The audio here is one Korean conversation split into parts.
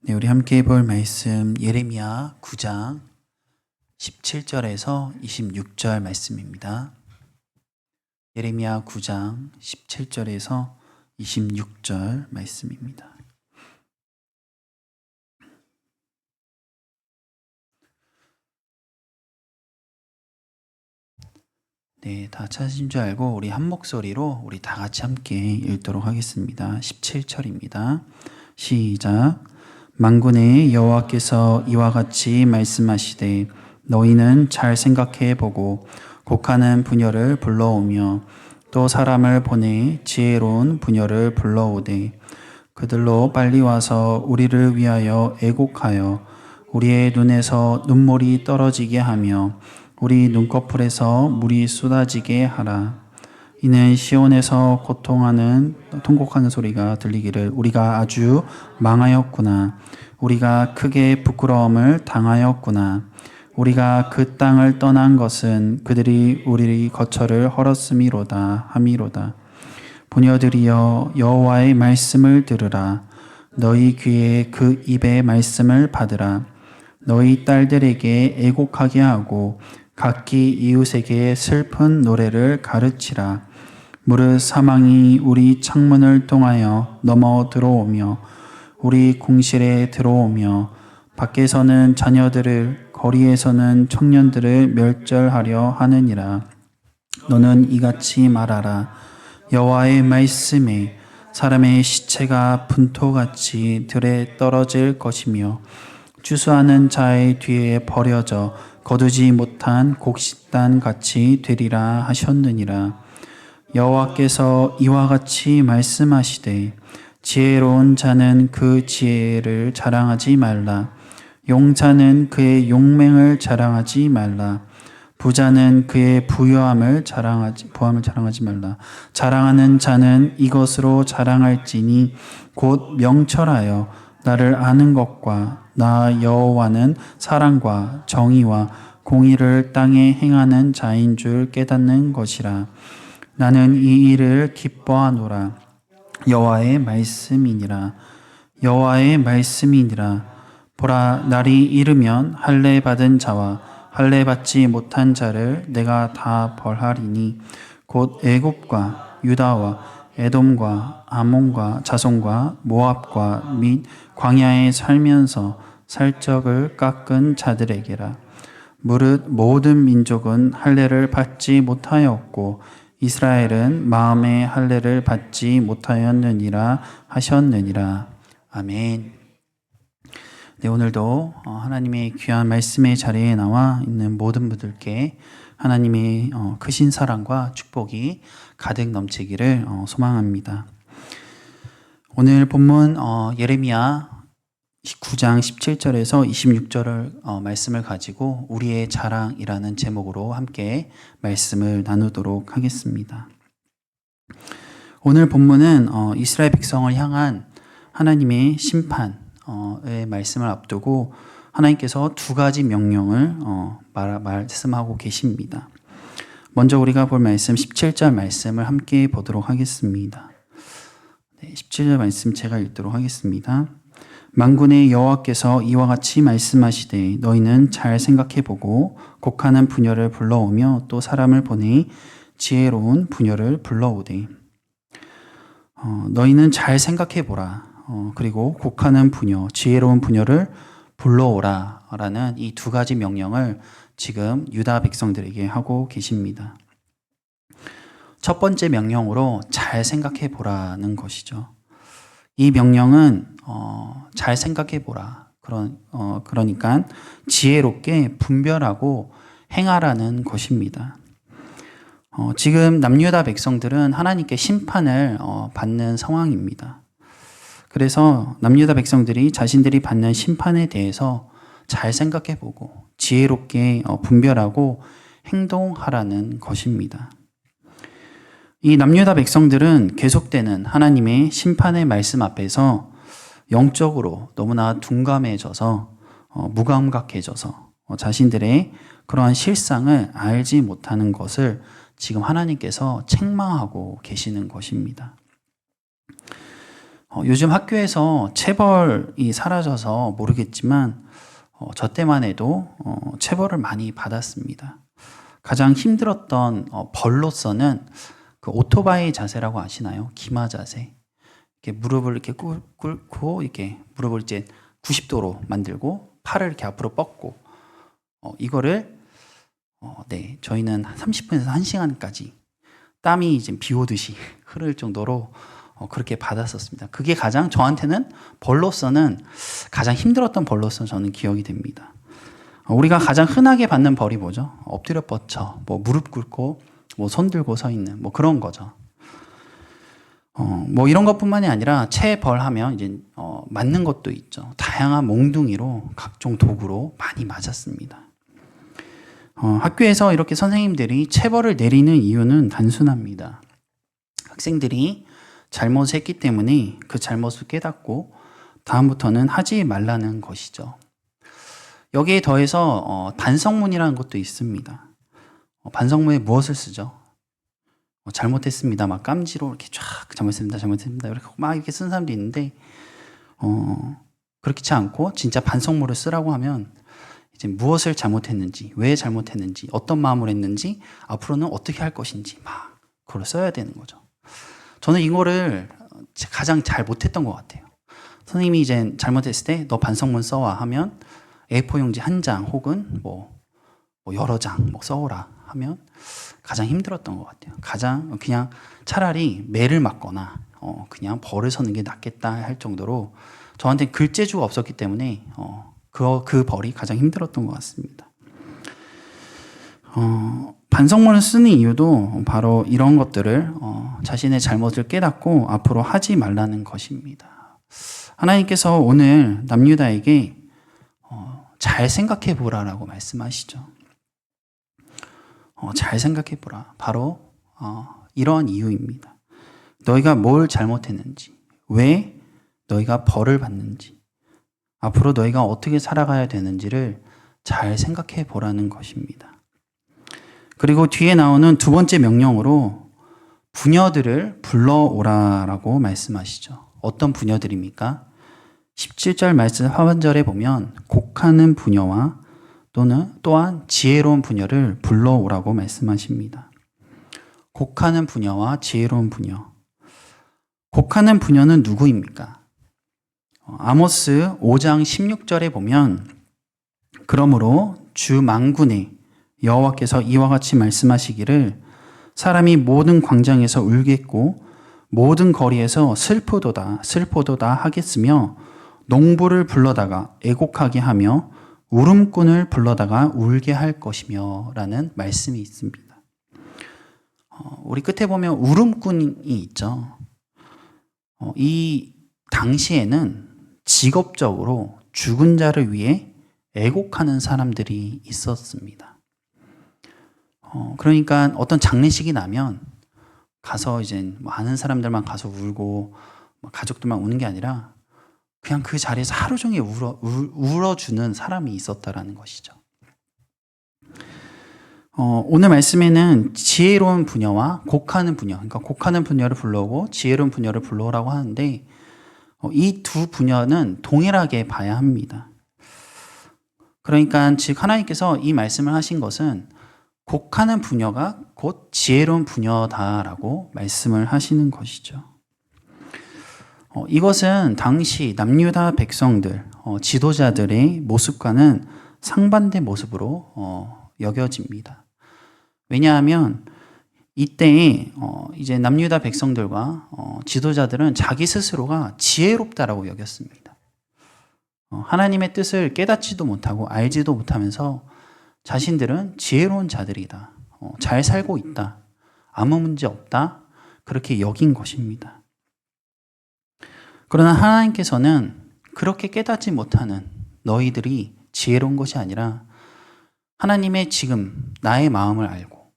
네, 우리 함께 볼 말씀 예레미야 9장 17절에서 26절 말씀입니다. 예레미야 9장 17절에서 26절 말씀입니다. 네, 다 찾으신 줄 알고 우리 한 목소리로 우리 다 같이 함께 읽도록 하겠습니다. 17절입니다. 시작. 만군의 여호와께서 이와 같이 말씀하시되 너희는 잘 생각해 보고 곡하는 부녀를 불러오며 또 사람을 보내 지혜로운 부녀를 불러오되 그들로 빨리 와서 우리를 위하여 애곡하여 우리의 눈에서 눈물이 떨어지게 하며 우리 눈꺼풀에서 물이 쏟아지게 하라. 이는 시온에서 통곡하는 소리가 들리기를 우리가 아주 망하였구나. 우리가 크게 부끄러움을 당하였구나. 우리가 그 땅을 떠난 것은 그들이 우리 거처를 헐었음이로다 함이로다. 부녀들이여 여호와의 말씀을 들으라. 너희 귀에 그 입의 말씀을 받으라. 너희 딸들에게 애곡하게 하고 각기 이웃에게 슬픈 노래를 가르치라. 무릇 사망이 우리 창문을 통하여 넘어 들어오며 우리 궁실에 들어오며 밖에서는 자녀들을 거리에서는 청년들을 멸절하려 하느니라. 너는 이같이 말하라. 여호와의 말씀에 사람의 시체가 분토같이 들에 떨어질 것이며 추수하는 자의 뒤에 버려져 거두지 못한 곡식단 같이 되리라 하셨느니라. 여호와께서 이와 같이 말씀하시되 지혜로운 자는 그 지혜를 자랑하지 말라. 용자는 그의 용맹을 자랑하지 말라. 부자는 그의 부함을 자랑하지 말라. 자랑하는 자는 이것으로 자랑할지니 곧 명철하여 나를 아는 것과 나 여호와는 사랑과 정의와 공의를 땅에 행하는 자인 줄 깨닫는 것이라. 나는 이 일을 기뻐하노라. 여호와의 말씀이니라. 여호와의 말씀이니라. 보라, 날이 이르면 할례 받은 자와 할례 받지 못한 자를 내가 다 벌하리니 곧 애굽과 유다와 에돔과 아몬과 자손과 모압과 및 광야에 살면서 살적을 깎은 자들에게라. 무릇 모든 민족은 할례를 받지 못하였고 이스라엘은 마음의 할례를 받지 못하였느니라 하셨느니라. 아멘. 네, 오늘도 하나님의 귀한 말씀의 자리에 나와 있는 모든 분들께 하나님의 크신 사랑과 축복이 가득 넘치기를 소망합니다. 오늘 본문 예레미야 9장 17절에서 26절을 말씀을 가지고 우리의 자랑이라는 제목으로 함께 말씀을 나누도록 하겠습니다. 오늘 본문은 이스라엘 백성을 향한 하나님의 심판의 말씀을 앞두고 하나님께서 두 가지 명령을 말씀하고 계십니다. 먼저 우리가 볼 말씀 17절 말씀을 함께 보도록 하겠습니다. 네, 17절 말씀 제가 읽도록 하겠습니다. 만군의 여호와께서 이와 같이 말씀하시되 너희는 잘 생각해보고 곡하는 부녀를 불러오며 또 사람을 보내 지혜로운 부녀를 불러오되 너희는 잘 생각해보라. 그리고 곡하는 부녀, 지혜로운 부녀를 불러오라 라는 이 두 가지 명령을 지금 유다 백성들에게 하고 계십니다. 첫 번째 명령으로 잘 생각해보라는 것이죠. 이 명령은 잘 생각해보라. 그러니까 지혜롭게 분별하고 행하라는 것입니다. 지금 남유다 백성들은 하나님께 심판을 받는 상황입니다. 그래서 남유다 백성들이 자신들이 받는 심판에 대해서 잘 생각해보고 지혜롭게 분별하고 행동하라는 것입니다. 이 남유다 백성들은 계속되는 하나님의 심판의 말씀 앞에서 영적으로 너무나 둔감해져서 무감각해져서 자신들의 그러한 실상을 알지 못하는 것을 지금 하나님께서 책망하고 계시는 것입니다. 요즘 학교에서 체벌이 사라져서 모르겠지만 저 때만 해도 체벌을 많이 받았습니다. 가장 힘들었던 벌로서는 그 오토바이 자세라고 아시나요? 기마 자세. 이렇게 무릎을 이렇게 꿇고 이렇게 무릎을 이제 90도로 만들고 팔을 이렇게 앞으로 뻗고 이거를 네, 저희는 30분에서 1시간까지 땀이 이제 비 오듯이 흐를 정도로 그렇게 받았었습니다. 그게 가장 저한테는 벌로서는 가장 힘들었던 벌로서 저는 기억이 됩니다. 우리가 가장 흔하게 받는 벌이 뭐죠? 엎드려 뻗쳐, 뭐 무릎 꿇고, 뭐 손 들고 서 있는, 뭐 그런 거죠. 뭐 이런 것뿐만이 아니라 체벌하면 이제 맞는 것도 있죠. 다양한 몽둥이로 각종 도구로 많이 맞았습니다. 학교에서 이렇게 선생님들이 체벌을 내리는 이유는 단순합니다. 학생들이 잘못을 했기 때문에 그 잘못을 깨닫고 다음부터는 하지 말라는 것이죠. 여기에 더해서 반성문이라는 것도 있습니다. 반성문에 무엇을 쓰죠? 잘못했습니다. 막 깜지로 이렇게 쫙 잘못했습니다. 이렇게 막 이렇게 쓴 사람도 있는데 그렇지 않고 진짜 반성문을 쓰라고 하면 이제 무엇을 잘못했는지, 왜 잘못했는지, 어떤 마음으로 했는지, 앞으로는 어떻게 할 것인지 막 그걸 써야 되는 거죠. 저는 이거를 가장 잘 못했던 것 같아요. 선생님이 이제 잘못했을 때 너 반성문 써와 하면 A4 용지 한 장 혹은 뭐 여러 장 뭐 써오라 하면 가장 힘들었던 것 같아요. 가장 그냥 차라리 매를 맞거나 그냥 벌을 서는 게 낫겠다 할 정도로 저한테 글재주가 없었기 때문에 그 벌이 가장 힘들었던 것 같습니다. 반성문을 쓰는 이유도 바로 이런 것들을 자신의 잘못을 깨닫고 앞으로 하지 말라는 것입니다. 하나님께서 오늘 남유다에게 잘 생각해 보라라고 말씀하시죠. 잘 생각해 보라. 바로 이러한 이유입니다. 너희가 뭘 잘못했는지, 왜 너희가 벌을 받는지, 앞으로 너희가 어떻게 살아가야 되는지를 잘 생각해 보라는 것입니다. 그리고 뒤에 나오는 두 번째 명령으로 부녀들을 불러오라라고 말씀하시죠. 어떤 부녀들입니까? 17절 말씀 하반절에 보면 곡하는 부녀와 또한 지혜로운 부녀를 불러오라고 말씀하십니다. 곡하는 부녀와 지혜로운 부녀. 곡하는 부녀는 누구입니까? 아모스 5장 16절에 보면 그러므로 주 만군의 여호와께서 이와 같이 말씀하시기를 사람이 모든 광장에서 울겠고 모든 거리에서 슬프도다 슬프도다 하겠으며 농부를 불러다가 애곡하게 하며 울음꾼을 불러다가 울게 할 것이며 라는 말씀이 있습니다. 우리 끝에 보면 울음꾼이 있죠. 이 당시에는 직업적으로 죽은 자를 위해 애곡하는 사람들이 있었습니다. 그러니까 어떤 장례식이 나면 가서 이제 뭐 아는 사람들만 가서 울고 가족들만 우는 게 아니라 그냥 그 자리에서 하루 종일 울어주는 사람이 있었다라는 것이죠. 오늘 말씀에는 지혜로운 부녀와 곡하는 부녀, 그러니까 곡하는 부녀를 불러오고 지혜로운 부녀를 불러오라고 하는데 이 두 부녀는 동일하게 봐야 합니다. 그러니까 즉 하나님께서 이 말씀을 하신 것은 곡하는 부녀가 곧 지혜로운 부녀다라고 말씀을 하시는 것이죠. 이것은 당시 남유다 백성들, 지도자들의 모습과는 상반된 모습으로 여겨집니다. 왜냐하면 이때 이제 남유다 백성들과 지도자들은 자기 스스로가 지혜롭다라고 여겼습니다. 하나님의 뜻을 깨닫지도 못하고 알지도 못하면서 자신들은 지혜로운 자들이다. 잘 살고 있다. 아무 문제 없다. 그렇게 여긴 것입니다. 그러나 하나님께서는 그렇게 깨닫지 못하는 너희들이 지혜로운 것이 아니라 하나님의 지금 나의 마음을 알고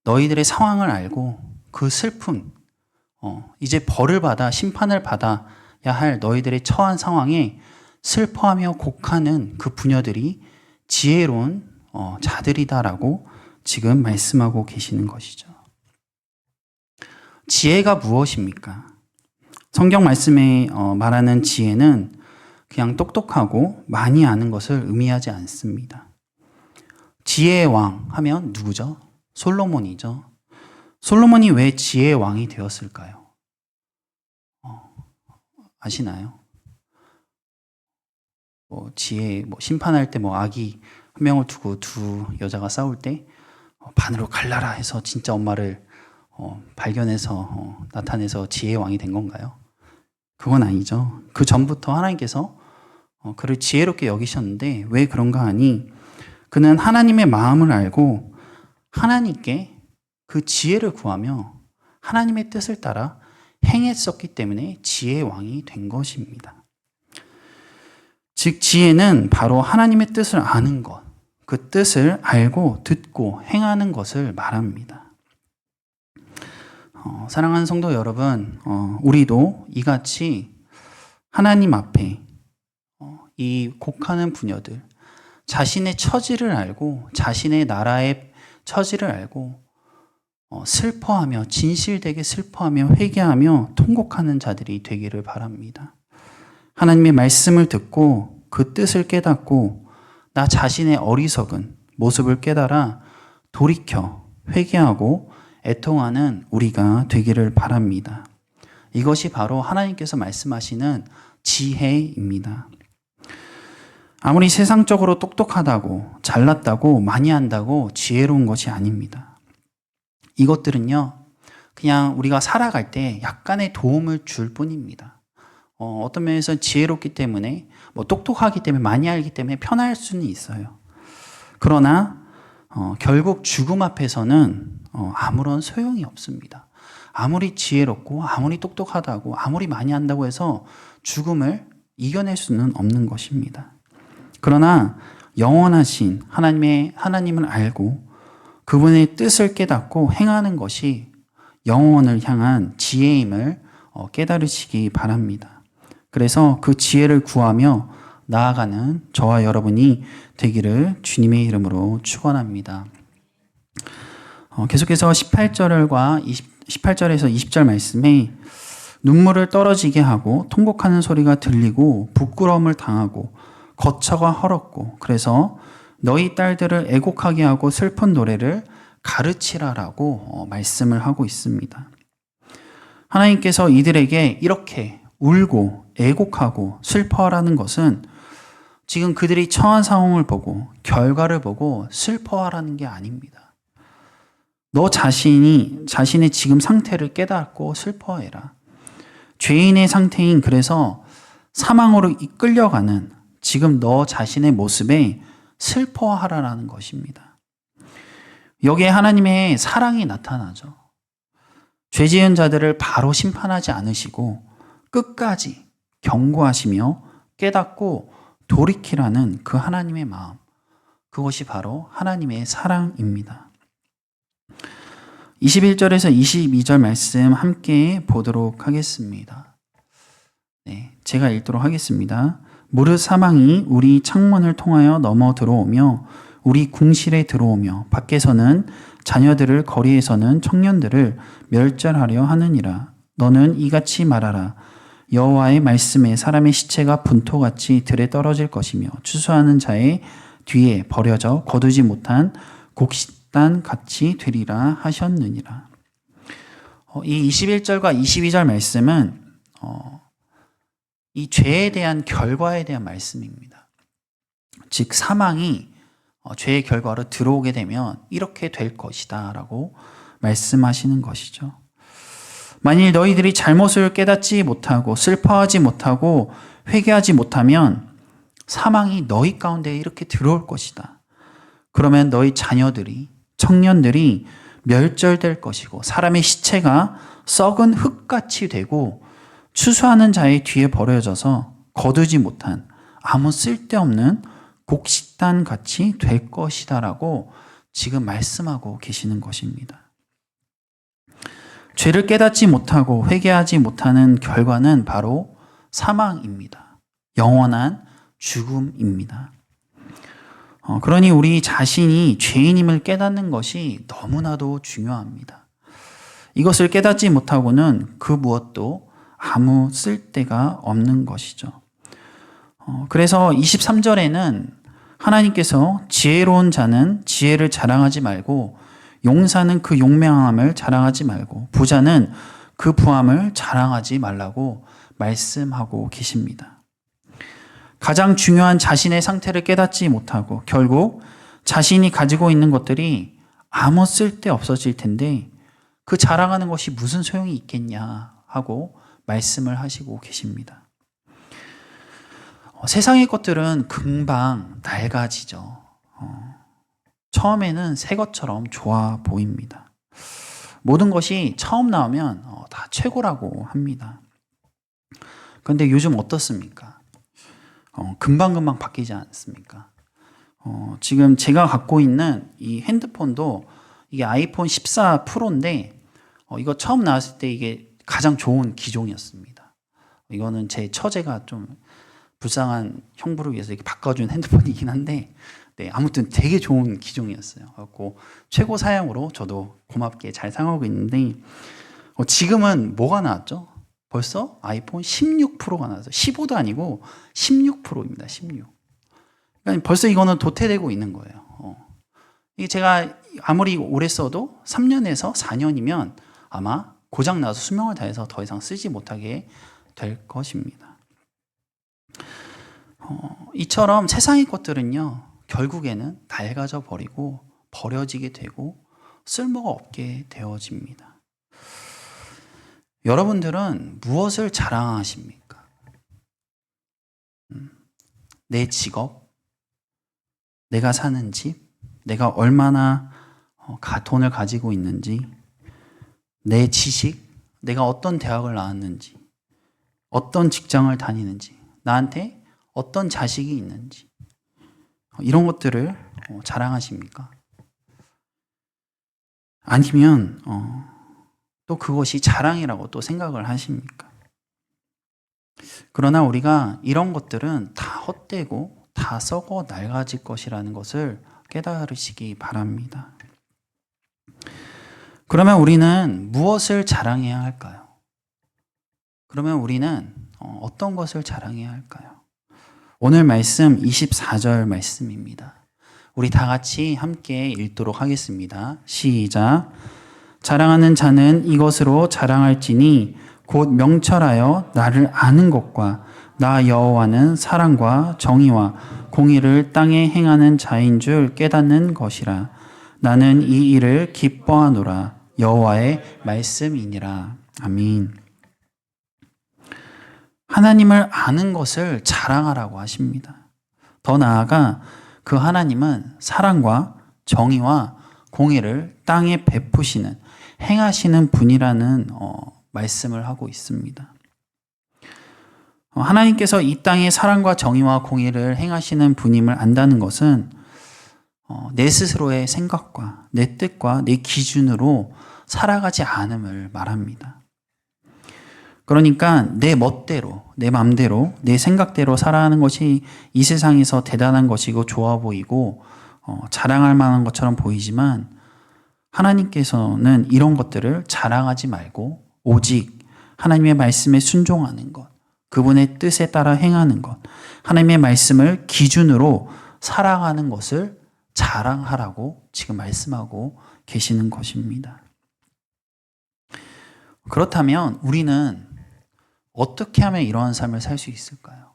너희들의 상황을 알고 그 슬픔, 이제 벌을 받아 심판을 받아야 할 너희들의 처한 상황에 슬퍼하며 곡하는 그 부녀들이 지혜로운 자들이다라고 지금 말씀하고 계시는 것이죠. 지혜가 무엇입니까? 성경 말씀에 말하는 지혜는 그냥 똑똑하고 많이 아는 것을 의미하지 않습니다. 지혜의 왕 하면 누구죠? 솔로몬이죠. 솔로몬이 왜 지혜의 왕이 되었을까요? 아시나요? 지혜, 심판할 때 아기 한 명을 두고 두 여자가 싸울 때 반으로 갈라라 해서 진짜 엄마를 발견해서 나타내서 지혜의 왕이 된 건가요? 그건 아니죠. 그 전부터 하나님께서 그를 지혜롭게 여기셨는데 왜 그런가 하니 그는 하나님의 마음을 알고 하나님께 그 지혜를 구하며 하나님의 뜻을 따라 행했었기 때문에 지혜의 왕이 된 것입니다. 즉 지혜는 바로 하나님의 뜻을 아는 것, 그 뜻을 알고 듣고 행하는 것을 말합니다. 사랑하는 성도 여러분, 우리도 이같이 하나님 앞에 이 곡하는 부녀들, 자신의 처지를 알고 자신의 나라의 처지를 알고 슬퍼하며 진실되게 슬퍼하며 회개하며 통곡하는 자들이 되기를 바랍니다. 하나님의 말씀을 듣고 그 뜻을 깨닫고 나 자신의 어리석은 모습을 깨달아 돌이켜 회개하고 애통하는 우리가 되기를 바랍니다. 이것이 바로 하나님께서 말씀하시는 지혜입니다. 아무리 세상적으로 똑똑하다고 잘났다고 많이 한다고 지혜로운 것이 아닙니다. 이것들은요, 그냥 우리가 살아갈 때 약간의 도움을 줄 뿐입니다. 어떤 면에서 지혜롭기 때문에 똑똑하기 때문에 많이 알기 때문에 편할 수는 있어요. 그러나 결국 죽음 앞에서는 아무런 소용이 없습니다. 아무리 지혜롭고 아무리 똑똑하다고 아무리 많이 한다고 해서 죽음을 이겨낼 수는 없는 것입니다. 그러나 영원하신 하나님을 알고 그분의 뜻을 깨닫고 행하는 것이 영원을 향한 지혜임을 깨달으시기 바랍니다. 그래서 그 지혜를 구하며 나아가는 저와 여러분이 되기를 주님의 이름으로 축원합니다. 계속해서 18절에서 20절 말씀에 눈물을 떨어지게 하고 통곡하는 소리가 들리고 부끄러움을 당하고 거처가 헐었고 그래서 너희 딸들을 애곡하게 하고 슬픈 노래를 가르치라라고 말씀을 하고 있습니다. 하나님께서 이들에게 이렇게 울고 애곡하고 슬퍼하라는 것은 지금 그들이 처한 상황을 보고 결과를 보고 슬퍼하라는 게 아닙니다. 너 자신의 지금 상태를 깨닫고 슬퍼해라. 죄인의 상태인 그래서 사망으로 이끌려가는 지금 너 자신의 모습에 슬퍼하라라는 것입니다. 여기에 하나님의 사랑이 나타나죠. 죄 지은 자들을 바로 심판하지 않으시고 끝까지 경고하시며 깨닫고 돌이키라는 그 하나님의 마음, 그것이 바로 하나님의 사랑입니다. 21절에서 22절 말씀 함께 보도록 하겠습니다. 제가 읽도록 하겠습니다. 무릇 사망이 우리 창문을 통하여 넘어 들어오며 우리 궁실에 들어오며 밖에서는 자녀들을 거리에서는 청년들을 멸절하려 하느니라. 너는 이같이 말하라. 여호와의 말씀에 사람의 시체가 분토같이 들에 떨어질 것이며 추수하는 자의 뒤에 버려져 거두지 못한 곡식단 같이 되리라 하셨느니라. 이 21절과 22절 말씀은 이 죄에 대한 결과에 대한 말씀입니다. 즉 사망이 죄의 결과로 들어오게 되면 이렇게 될 것이다 라고 말씀하시는 것이죠. 만일 너희들이 잘못을 깨닫지 못하고 슬퍼하지 못하고 회개하지 못하면 사망이 너희 가운데 이렇게 들어올 것이다. 그러면 너희 자녀들이 청년들이 멸절될 것이고 사람의 시체가 썩은 흙같이 되고 추수하는 자의 뒤에 버려져서 거두지 못한 아무 쓸데없는 곡식단 같이 될 것이다 라고 지금 말씀하고 계시는 것입니다. 죄를 깨닫지 못하고 회개하지 못하는 결과는 바로 사망입니다. 영원한 죽음입니다. 그러니 우리 자신이 죄인임을 깨닫는 것이 너무나도 중요합니다. 이것을 깨닫지 못하고는 그 무엇도 아무 쓸데가 없는 것이죠. 그래서 23절에는 하나님께서 지혜로운 자는 지혜를 자랑하지 말고 용사는 그 용맹함을 자랑하지 말고 부자는 그 부함을 자랑하지 말라고 말씀하고 계십니다. 가장 중요한 자신의 상태를 깨닫지 못하고 결국 자신이 가지고 있는 것들이 아무 쓸데 없어질 텐데 그 자랑하는 것이 무슨 소용이 있겠냐 하고 말씀을 하시고 계십니다. 세상의 것들은 금방 낡아지죠. 처음에는 새 것처럼 좋아 보입니다. 모든 것이 처음 나오면 다 최고라고 합니다. 그런데 요즘 어떻습니까? 금방금방 바뀌지 않습니까? 지금 제가 갖고 있는 이 핸드폰도 이게 아이폰 14 프로인데 이거 처음 나왔을 때 이게 가장 좋은 기종이었습니다. 이거는 제 처제가 좀 불쌍한 형부를 위해서 이렇게 바꿔준 핸드폰이긴 한데 네, 아무튼 되게 좋은 기종이었어요. 그래서 최고 사양으로 저도 고맙게 잘 사용하고 있는데 지금은 뭐가 나왔죠? 벌써 아이폰 16 프로가 나왔어요. 15도 아니고 16 프로입니다. 16. 그러니까 벌써 이거는 도태되고 있는 거예요. 이게 제가 아무리 오래 써도 3년에서 4년이면 아마 고장 나서 수명을 다해서 더 이상 쓰지 못하게 될 것입니다. 이처럼 세상의 것들은요, 결국에는 낡아져 버리고 버려지게 되고 쓸모가 없게 되어집니다. 여러분들은 무엇을 자랑하십니까? 내 직업, 내가 사는 집, 내가 얼마나 돈을 가지고 있는지, 내 지식, 내가 어떤 대학을 나왔는지, 어떤 직장을 다니는지, 나한테 어떤 자식이 있는지, 이런 것들을 자랑하십니까? 아니면 또 그것이 자랑이라고 또 생각을 하십니까? 그러나 우리가 이런 것들은 다 헛되고 다 썩어 낡아질 것이라는 것을 깨달으시기 바랍니다. 그러면 우리는 무엇을 자랑해야 할까요? 그러면 우리는 어떤 것을 자랑해야 할까요? 오늘 말씀 24절 말씀입니다. 우리 다 같이 함께 읽도록 하겠습니다. 시작. 자랑하는 자는 이것으로 자랑할지니 곧 명철하여 나를 아는 것과 나 여호와는 사랑과 정의와 공의를 땅에 행하는 자인 줄 깨닫는 것이라. 나는 이 일을 기뻐하노라. 여호와의 말씀이니라. 아멘. 하나님을 아는 것을 자랑하라고 하십니다. 더 나아가 그 하나님은 사랑과 정의와 공의를 땅에 베푸시는 행하시는 분이라는 말씀을 하고 있습니다. 하나님께서 이 땅에 사랑과 정의와 공의를 행하시는 분임을 안다는 것은 내 스스로의 생각과 내 뜻과 내 기준으로 살아가지 않음을 말합니다. 그러니까 내 멋대로, 내 맘대로, 내 생각대로 살아가는 것이 이 세상에서 대단한 것이고 좋아 보이고 자랑할 만한 것처럼 보이지만 하나님께서는 이런 것들을 자랑하지 말고 오직 하나님의 말씀에 순종하는 것, 그분의 뜻에 따라 행하는 것, 하나님의 말씀을 기준으로 살아가는 것을 자랑하라고 지금 말씀하고 계시는 것입니다. 그렇다면 우리는 어떻게 하면 이러한 삶을 살 수 있을까요?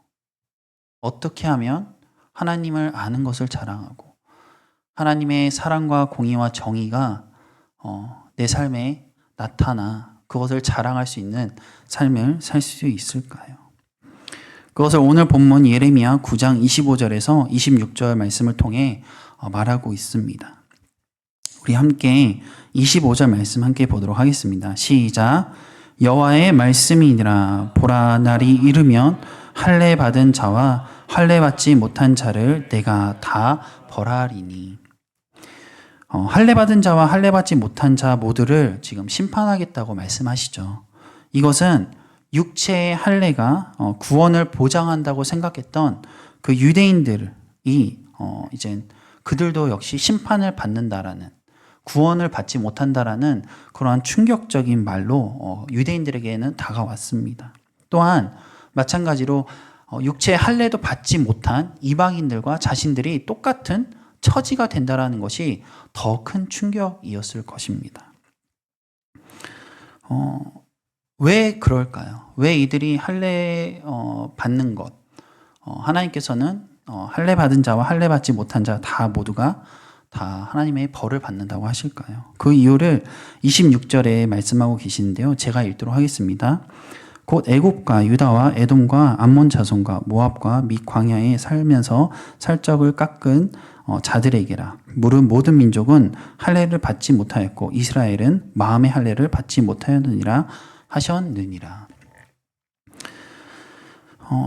어떻게 하면 하나님을 아는 것을 자랑하고 하나님의 사랑과 공의와 정의가 내 삶에 나타나 그것을 자랑할 수 있는 삶을 살 수 있을까요? 그것을 오늘 본문 예레미야 9장 25절에서 26절 말씀을 통해 말하고 있습니다. 우리 함께 25절 말씀 함께 보도록 하겠습니다. 시작. 여호와의 말씀이니라. 보라, 날이 이르면 할례 받은 자와 할례 받지 못한 자를 내가 다 벌하리니. 할례 받은 자와 할례 받지 못한 자 모두를 지금 심판하겠다고 말씀하시죠. 이것은 육체의 할례가 구원을 보장한다고 생각했던 그 유대인들이 이제 그들도 역시 심판을 받는다라는, 구원을 받지 못한다라는 그러한 충격적인 말로 유대인들에게는 다가왔습니다. 또한 마찬가지로 육체의 할례도 받지 못한 이방인들과 자신들이 똑같은 처지가 된다라는 것이 더 큰 충격이었을 것입니다. 왜 그럴까요? 왜 이들이 할례 받는 것, 하나님께서는 할례 받은 자와 할례 받지 못한 자 다 모두가 다 하나님의 벌을 받는다고 하실까요? 그 이유를 26절에 말씀하고 계시는데요. 제가 읽도록 하겠습니다. 곧 애굽과 유다와 에돔과 암몬 자손과 모압과 및 광야에 살면서 살적을 깎은 자들에게라. 물은 모든 민족은 할례를 받지 못하였고 이스라엘은 마음의 할례를 받지 못하였느니라 하셨느니라.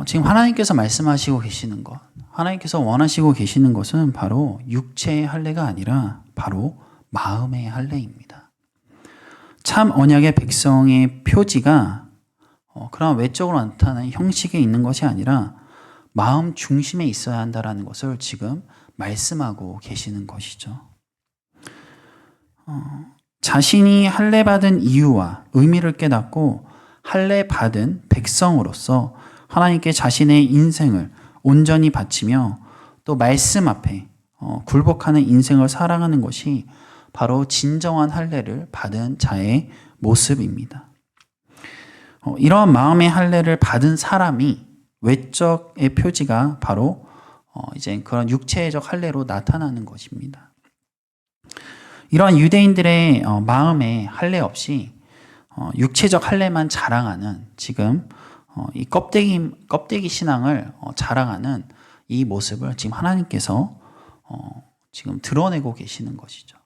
지금 하나님께서 말씀하시고 계시는 것, 하나님께서 원하시고 계시는 것은 바로 육체의 할례가 아니라 바로 마음의 할례입니다. 참 언약의 백성의 표지가 그런 외적으로 나타나는 형식에 있는 것이 아니라 마음 중심에 있어야 한다는 것을 지금 말씀하고 계시는 것이죠. 자신이 할례 받은 이유와 의미를 깨닫고 할례 받은 백성으로서 하나님께 자신의 인생을 온전히 바치며 또 말씀 앞에 굴복하는 인생을 살아가는 것이 바로 진정한 할례를 받은 자의 모습입니다. 이러한 마음의 할례를 받은 사람이 외적의 표지가 바로 이제 그런 육체적 할례로 나타나는 것입니다. 이러한 유대인들의 마음의 할례 없이 육체적 할례만 자랑하는 지금 이 껍데기 신앙을 자랑하는 이 모습을 지금 하나님께서 지금 드러내고 계시는 것이죠.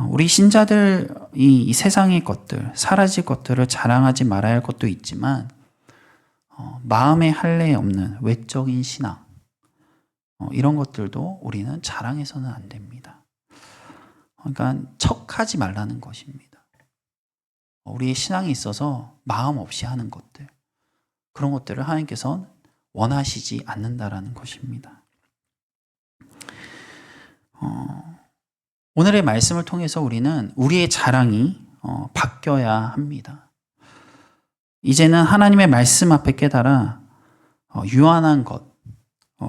우리 신자들 이 세상의 것들, 사라질 것들을 자랑하지 말아야 할 것도 있지만 마음의 할례 없는 외적인 신앙 이런 것들도 우리는 자랑해서는 안 됩니다. 그러니까 척하지 말라는 것입니다. 우리의 신앙에 있어서 마음 없이 하는 것들, 그런 것들을 하나님께서는 원하시지 않는다라는 것입니다. 오늘의 말씀을 통해서 우리는 우리의 자랑이 바뀌어야 합니다. 이제는 하나님의 말씀 앞에 깨달아 유한한 것,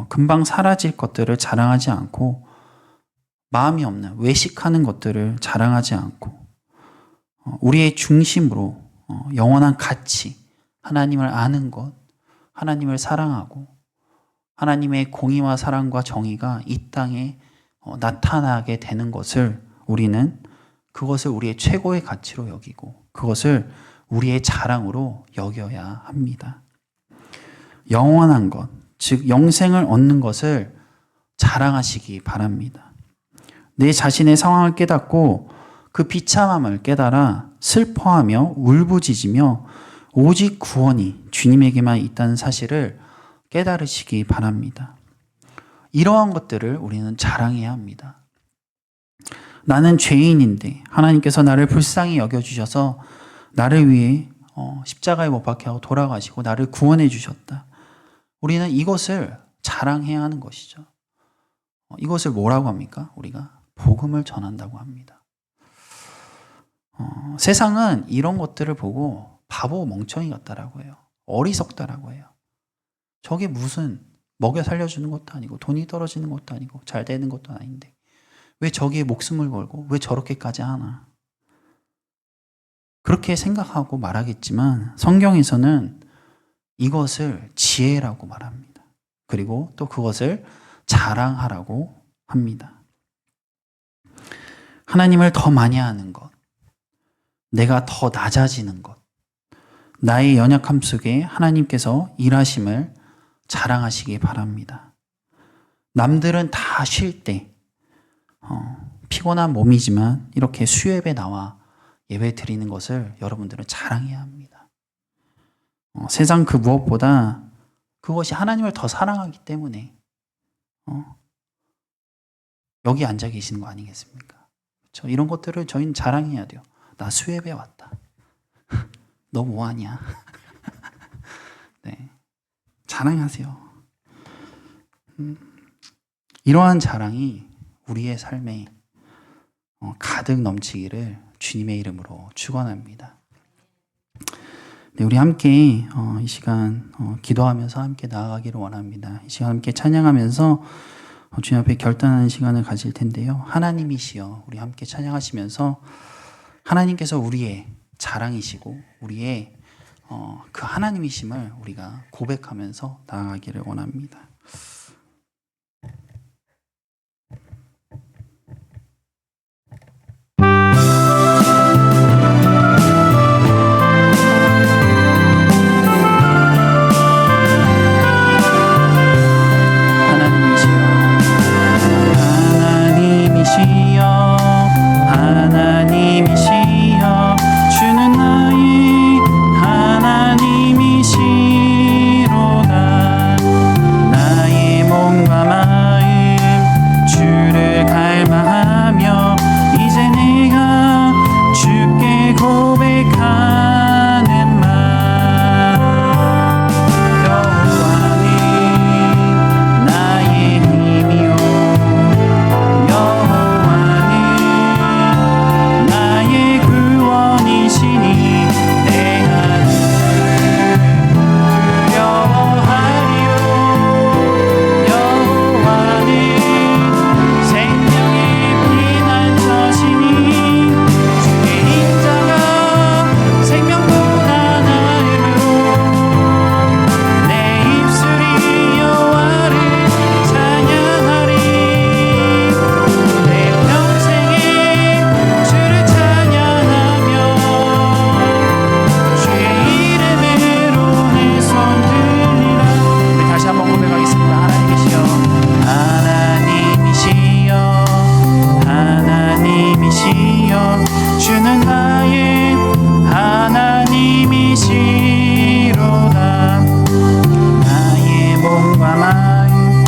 금방 사라질 것들을 자랑하지 않고 마음이 없는 외식하는 것들을 자랑하지 않고 우리의 중심으로 영원한 가치, 하나님을 아는 것, 하나님을 사랑하고 하나님의 공의와 사랑과 정의가 이 땅에 나타나게 되는 것을 우리는 그것을 우리의 최고의 가치로 여기고 그것을 우리의 자랑으로 여겨야 합니다. 영원한 것, 즉 영생을 얻는 것을 자랑하시기 바랍니다. 내 자신의 상황을 깨닫고 그 비참함을 깨달아 슬퍼하며 울부짖으며 오직 구원이 주님에게만 있다는 사실을 깨달으시기 바랍니다. 이러한 것들을 우리는 자랑해야 합니다. 나는 죄인인데 하나님께서 나를 불쌍히 여겨주셔서 나를 위해 십자가에 못 박혀 하고 돌아가시고 나를 구원해 주셨다. 우리는 이것을 자랑해야 하는 것이죠. 이것을 뭐라고 합니까? 우리가 복음을 전한다고 합니다. 세상은 이런 것들을 보고 바보 멍청이 같다라고 해요. 어리석다라고 해요. 저게 무슨 먹여 살려주는 것도 아니고 돈이 떨어지는 것도 아니고 잘 되는 것도 아닌데 왜 저기에 목숨을 걸고 왜 저렇게까지 하나. 그렇게 생각하고 말하겠지만 성경에서는 이것을 지혜라고 말합니다. 그리고 또 그것을 자랑하라고 합니다. 하나님을 더 많이 아는 것, 내가 더 낮아지는 것, 나의 연약함 속에 하나님께서 일하심을 자랑하시기 바랍니다. 남들은 다 쉴 때 피곤한 몸이지만 이렇게 수협에 나와 예배 드리는 것을 여러분들은 자랑해야 합니다. 세상 그 무엇보다 그것이 하나님을 더 사랑하기 때문에 여기 앉아 계시는 거 아니겠습니까? 그렇죠? 이런 것들을 저희는 자랑해야 돼요. 나 수협에 왔다. 너 뭐하냐? 네, 자랑하세요. 이러한 자랑이 우리의 삶에 가득 넘치기를 주님의 이름으로 축원합니다. 네, 우리 함께 이 시간 기도하면서 함께 나아가기를 원합니다. 이 시간 함께 찬양하면서 주님 앞에 결단하는 시간을 가질 텐데요. 하나님이시여, 우리 함께 찬양하시면서 하나님께서 우리의 자랑이시고 우리의 그 하나님이심을 우리가 고백하면서 나아가기를 원합니다. 하나님이시여 주는 나의 하나님이시로다. 나의 몸과 마음 주를 갈망하며 이제 내가 주께 고백하는 말. 여호와는 나의 힘이요 주는 나의 하나님이시로다. 나의 몸과 마음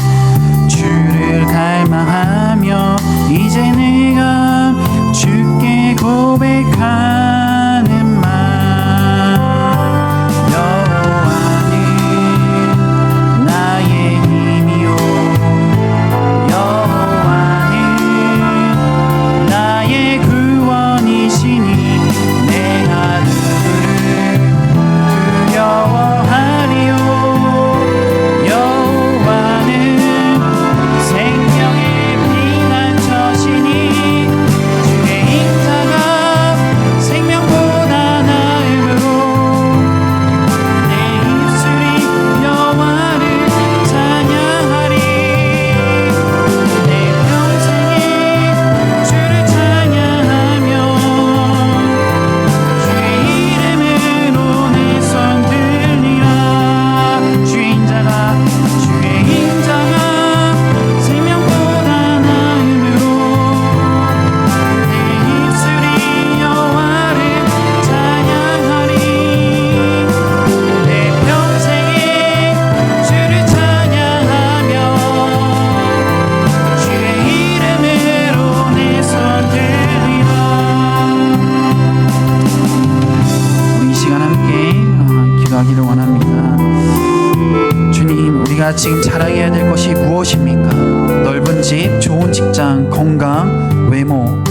주를 갈망하며 이제 내가 주께 고백하는 말. 여호와는 나의 힘이요 여호와는 나의 구원이시니 내가 누구를 두려워하리요. 여호와는 생명의 피난처시니 주의 인자가 생명보다 나음으로 내 입술이 여호와를 찬양하리. 내 평생에 주를 찬양하며 주의 이름으로 내 손 들리라. 주의 인자가 생명보다 나음으로 내 입술이 여호와를 찬양하리. 내 평생에 주를 찬양하며 주의 이름으로 내 손 들리라. 우리 이 시간 함께 기도하기를 원합니다. 주님, 우리가 지금 자랑해야 될 것이 무엇입니까? 넓은 집, 좋은 직장, 건강, 외모.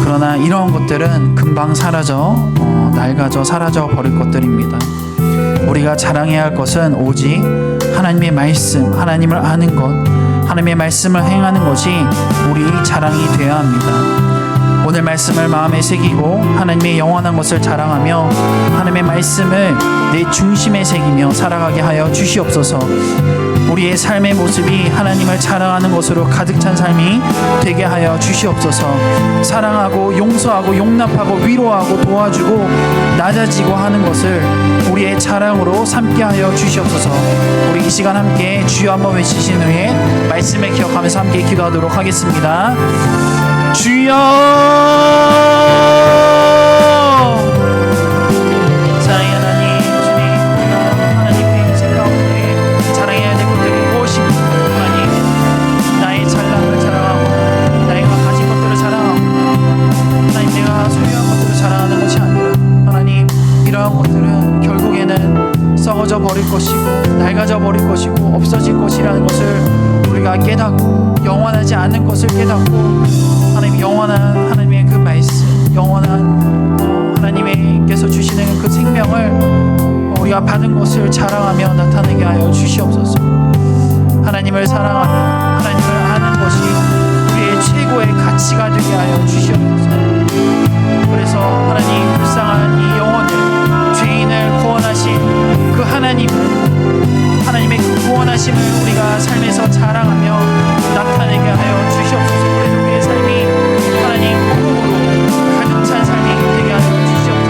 그러나 이러한 것들은 금방 사라져 낡아져 사라져 버릴 것들입니다. 우리가 자랑해야 할 것은 오직 하나님의 말씀, 하나님을 아는 것, 하나님의 말씀을 행하는 것이 우리 자랑이 되어야 합니다. 오늘 말씀을 마음에 새기고 하나님의 영원한 것을 자랑하며 하나님의 말씀을 내 중심에 새기며 살아가게 하여 주시옵소서. 우리의 삶의 모습이 하나님을 자랑하는 것으로 가득 찬 삶이 되게 하여 주시옵소서. 사랑하고 용서하고 용납하고 위로하고 도와주고 낮아지고 하는 것을 우리의 자랑으로 삼게 하여 주시옵소서. 우리 이 시간 함께 주여 한번 외치신 후에 말씀을 기억하면서 함께 기도하도록 하겠습니다. 주여, 사랑의 하나님, 주님, 우리가 하나님의 인생 가운데 자랑해야 될 것들이 무엇입니까? 하나님, 나의 잘남을 자랑하고 내가 가진 것들을 자랑하고 하나님, 내가 소유한 것들을 자랑하는 것이 아니라 하나님, 이러한 것들은 결국에는 썩어져 버릴 것이고 낡아져 버릴 것이고 없어질 것이라는 것을 우리가 깨닫고 영원하지 않는 것을 깨닫고 하나님, 영원한 하나님의 그 말씀, 영원한 하나님의 하나님께서 주시는 그 생명을 우리가 받은 것을 자랑하며 나타내게 하여 주시옵소서. 하나님을 사랑하며 하나님을 아는 것이 우리의 최고의 가치가 되게 하여 주시옵소서. 그래서 하나님 불쌍한 이 영혼을, 죄인을 구원하신 그 하나님은, 하나님의 그 구원하심을 우리가 삶에서 자랑하며 나타내게 하여 주시옵소서. 그래서 우리의 삶이 하나님 복음으로 가득 찬 삶이 되게 하여 주시옵소서.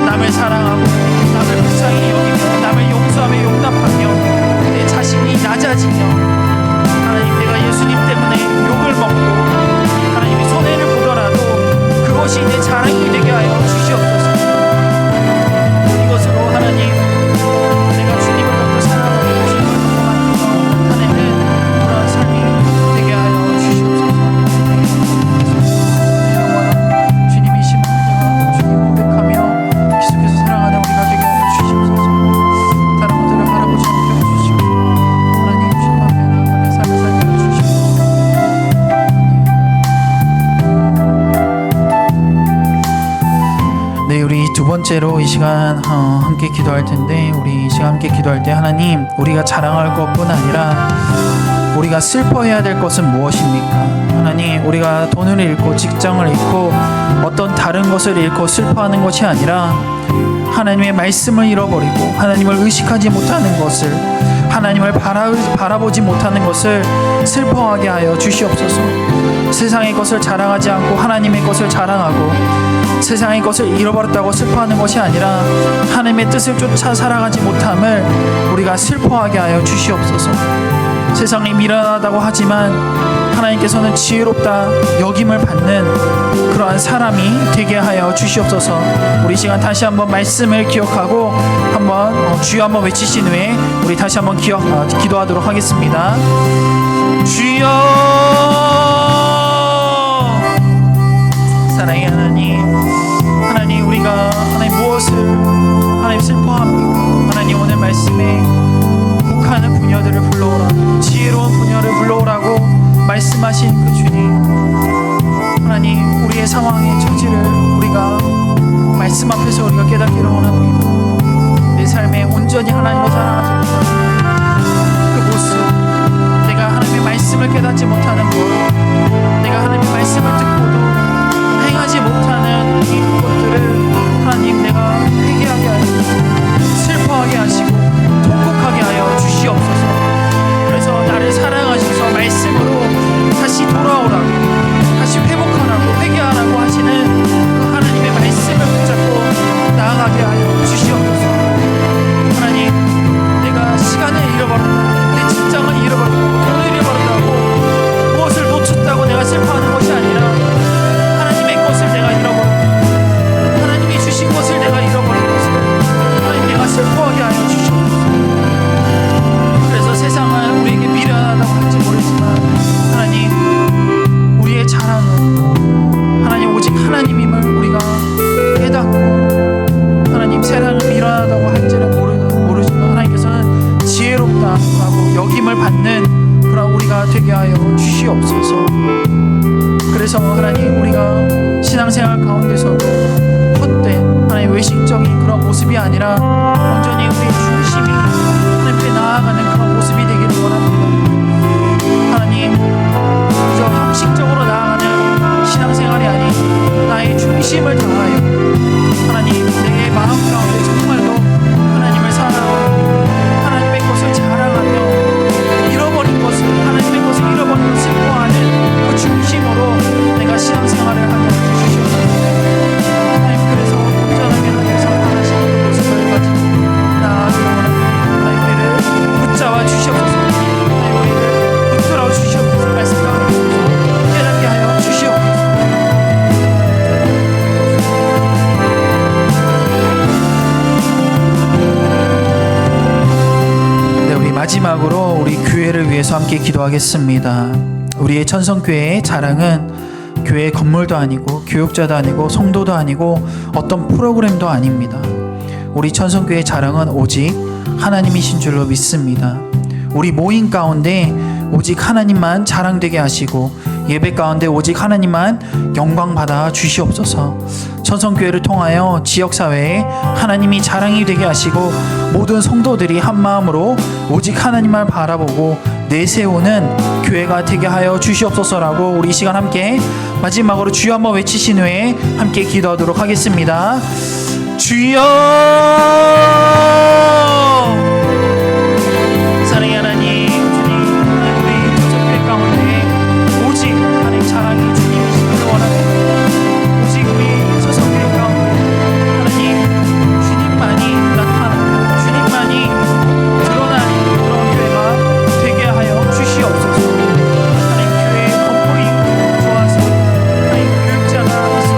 남을 사랑하고 남을 불쌍히 여기며 남을 용서하며 용납하며 내 자신이 낮아지며 하나님 내가 예수님 때문에 욕을 먹고 하나님이 손해를 보더라도 그것이 내 자랑이 되게 하여 주시옵소서. 이것으로 하나님 내가 주님을 더욱더 사랑하고 주님을 더욱더 나타내는 그런 삶이 되게 하여 주시옵소서. 영원한 주님이심을 내가 주님 고백하며 계속해서 사랑하는 우리가 되게 하여 주시옵소서. 다른 것들을 바라보지 않게 해주시고 하나님 주님 앞에 나아가는 삶을 살게 해주시옵소서. 네, 우리 두 번째로 이 시간 함께 기도할 텐데, 우리 이 시간 함께 기도할 때 하나님, 우리가 자랑할 것뿐 아니라 우리가 슬퍼해야 될 것은 무엇입니까? 하나님, 우리가 돈을 잃고 직장을 잃고 어떤 다른 것을 잃고 슬퍼하는 것이 아니라 하나님의 말씀을 잃어버리고 하나님을 의식하지 못하는 것을, 하나님을 바라보지 못하는 것을 슬퍼하게 하여 주시옵소서. 세상의 것을 자랑하지 않고 하나님의 것을 자랑하고 세상의 것을 잃어버렸다고 슬퍼하는 것이 아니라 하나님의 뜻을 쫓아 살아가지 못함을 우리가 슬퍼하게 하여 주시옵소서. 세상이 미련하다고 하지만 하나님께서는 지혜롭다 여김을 받는 그러한 사람이 되게 하여 주시옵소서. 우리 시간 다시 한번 말씀을 기억하고 한번 주여 한번 외치신 후에 우리 다시 한번 기도하도록 하겠습니다. 주여, 사랑의 하나님, 우리가 하나님 무엇을 하나님 슬퍼합니까? 하나님 오늘 말씀에 욱하는 부녀들을 불러오라, 지혜로운 부녀를 불러오라고 말씀하신 그 주님, 하나님 우리의 상황의 처지를 우리가 말씀 앞에서 우리가 깨닫기를 원합니다. 내 삶에 온전히 하나님을 사랑하지 못하는 그 모습, 내가 하나님의 말씀을 깨닫지 못하는 것, 내가 하나님의 말씀을 듣고도 행하지 못하는 이 것들을 하나님 내가 회개하게 하시고 슬퍼하게 하시고 통곡하게 하여 주시옵소서. 그래서 나를 사랑하셔서 말씀으로 다시 돌아오라고, 다시 회복하라고, 회개하라고 하시는 그 하나님의 말씀을 붙잡고 나아가게 하여 주시옵소서. 하나님, 내가 시간을 잃어버렸다, 내 직장을 잃어버렸다, 돈을 잃어버렸다고 무엇을 놓쳤다고 내가 슬퍼하는 것이 아니라 하나님의 것을 내가 잃어버렸다, 하나님이 주신 것을 내가 잃어버린 것을 하나님 내가 슬퍼하게 하여 주시옵소서. 그래서 세상은 우리에게 미련하다고 할지 모르지만 하나님, 우리의 자랑은 하나님 오직 하나님임을 우리가 깨닫고, 하나님 세상은 미련하다고 할지는 모르지만 하나님께서는 지혜롭다라고 여김을 받는 그런 우리가 되게 하여 주시옵소서. 그래서 하나님, 우리가 신앙생활 가운데서도 헛된 하나님 외식적인 그런 모습이 아니라 온전히 우리의 중심이 하나님께 나아가는 그런 모습이 되기를 원합니다. 하나님, 그저 형식적으로 나아가는 신앙생활이 아닌 나의 중심을 다하여 하나님 내 마음 가운데 정말로 하나님을 사랑하고 하나님의 것을 자랑하며 잃어버린 것을, 하나님의 것을 잃어버린 것을 슬퍼하는 그 중심으로 내가 신앙생활을 하게 주시옵소서. 하나님, 그래서 온전하게 하나님께서 원하시는 그 모습을 가지고 나아가기를 원합니다. 하나님, 우리를 붙잡아 주시옵소서. 하나님, 우리를 붙들어 주시옵소서. 말씀 가운데 깨닫게 하여 주시옵소서. 네, 우리 마지막으로 우리 교회를 위해서 함께 기도하겠습니다. 우리의 천성교회의 자랑은 교회 건물도 아니고 교육자도 아니고 성도도 아니고 어떤 프로그램도 아닙니다. 우리 천성교회의 자랑은 오직 하나님이신 줄로 믿습니다. 우리 모임 가운데 오직 하나님만 자랑되게 하시고 예배 가운데 오직 하나님만 영광 받아 주시옵소서. 천성교회를 통하여 지역사회에 하나님이 자랑이 되게 하시고 모든 성도들이 한마음으로 오직 하나님만 바라보고 내세우는 교회가 되게 하여 주시옵소서라고 우리 이 시간 함께 마지막으로 주여 한번 외치신 후에 함께 기도하도록 하겠습니다. 주여! 사랑의 하나님, 주님, 우리 천성교회 가운데 오직 하나님 자랑이 주님이시기를 원합니다. 오직 우리 천성교회 가운데 하나님 주님만이 나타나고 주님만이 드러나는 그런 교회가 되게 하여 주시옵소서. 하나님 교회의 건물이 좋아서 하나님 교육자가 있어서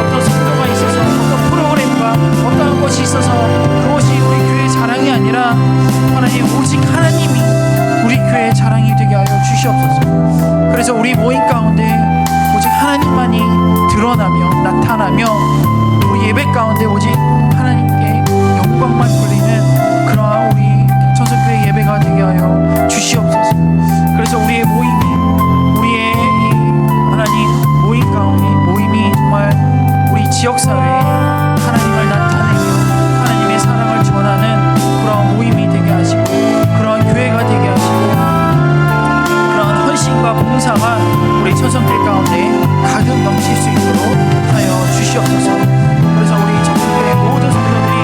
어떤 성도가 있어서 어떤 프로그램과 어떤 것이 있어서 그것이 우리 교회의 자랑이 아니라 하나님 오직 하나님이 우리 교회의 자랑이 되게 하여 주시옵소서. 그래서 우리 모임 가운데 오직 하나님만이 드러나며 나타나며 우리 예배 가운데 오직 하나님께 영광만 돌리는 그러한 우리 천성교회 예배가 되게 하여 주시옵소서. 그래서 우리의 모임이 우리의 이 하나님 모임 가운데 모임이 정말 우리 지역사회에 하나님을 나타내며 하나님의 사랑을 전하는 그런 모임이 되게 하시고 그런 교회가 되게 하시고 그런 헌신과 봉사가 우리 천성교회 가운데 가득 넘칠 수 있도록 하여 주시옵소서. 그래서 우리 천성교회 모든 성도들이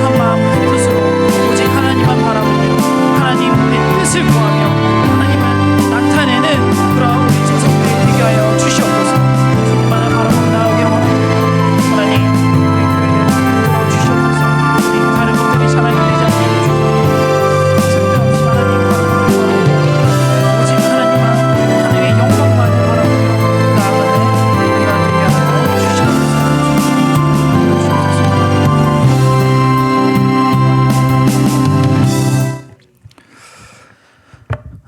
한마음 한뜻으로 오직 하나님만 바라보며 하나님의 뜻을 구하며 하나님을 나타내는 그런 우리 천성교회 되게 하여 주시옵소서. 주님만을 바라보며 나아가게 원합니다. 하나님 우리 교회를 붙들어 주시옵소서. 우리 다른 것들이 자랑이 되지 않게 해주시옵소서. 쓸데없이 하나님 바라보며 오직 하나님만 하나님의 영광만을 바라보며 나아가는 우리가 되게 하여 주시옵소서.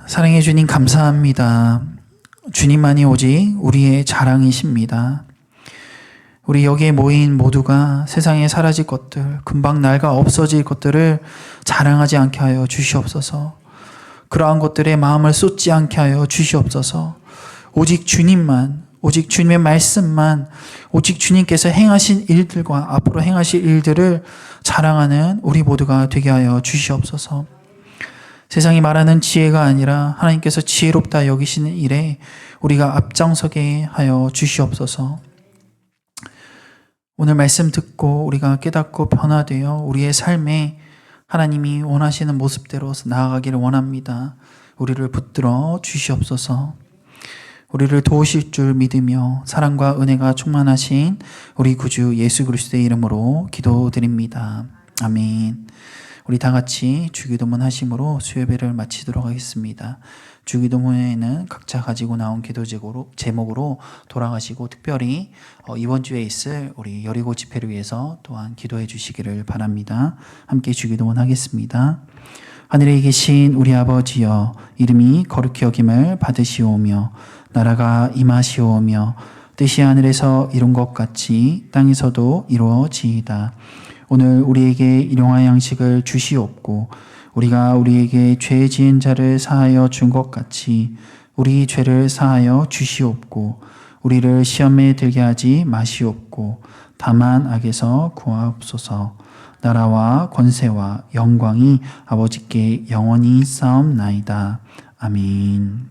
사랑해 주님 감사합니다. 주님만이 오직 우리의 자랑이십니다. 우리 여기에 모인 모두가 세상에 사라질 것들, 금방 낡아 없어질 것들을 자랑하지 않게 하여 주시옵소서. 그러한 것들에 마음을 쏟지 않게 하여 주시옵소서. 오직 주님만, 오직 주님의 말씀만, 오직 주님께서 행하신 일들과 앞으로 행하실 일들을 자랑하는 우리 모두가 되게 하여 주시옵소서. 세상이 말하는 지혜가 아니라 하나님께서 지혜롭다 여기시는 일에 우리가 앞장서게 하여 주시옵소서. 오늘 말씀 듣고 우리가 깨닫고 변화되어 우리의 삶에 하나님이 원하시는 모습대로 나아가기를 원합니다. 우리를 붙들어 주시옵소서. 우리를 도우실 줄 믿으며 사랑과 은혜가 충만하신 우리 구주 예수 그리스도의 이름으로 기도드립니다. 아멘. 우리 다 같이 주기도문 하심으로 수요예배를 마치도록 하겠습니다. 주기도문에는 각자 가지고 나온 기도 제목으로 돌아가시고 특별히 이번 주에 있을 우리 여리고 집회를 위해서 또한 기도해 주시기를 바랍니다. 함께 주기도문 하겠습니다. 하늘에 계신 우리 아버지여, 이름이 거룩히 여김을 받으시오며 나라가 임하시오며 뜻이 하늘에서 이룬 것 같이 땅에서도 이루어지이다. 오늘 우리에게 일용할 양식을 주시옵고 우리가 우리에게 죄 지은 자를 사하여 준 것 같이 우리 죄를 사하여 주시옵고 우리를 시험에 들게 하지 마시옵고 다만 악에서 구하옵소서. 나라와 권세와 영광이 아버지께 영원히 싸움나이다. 아멘.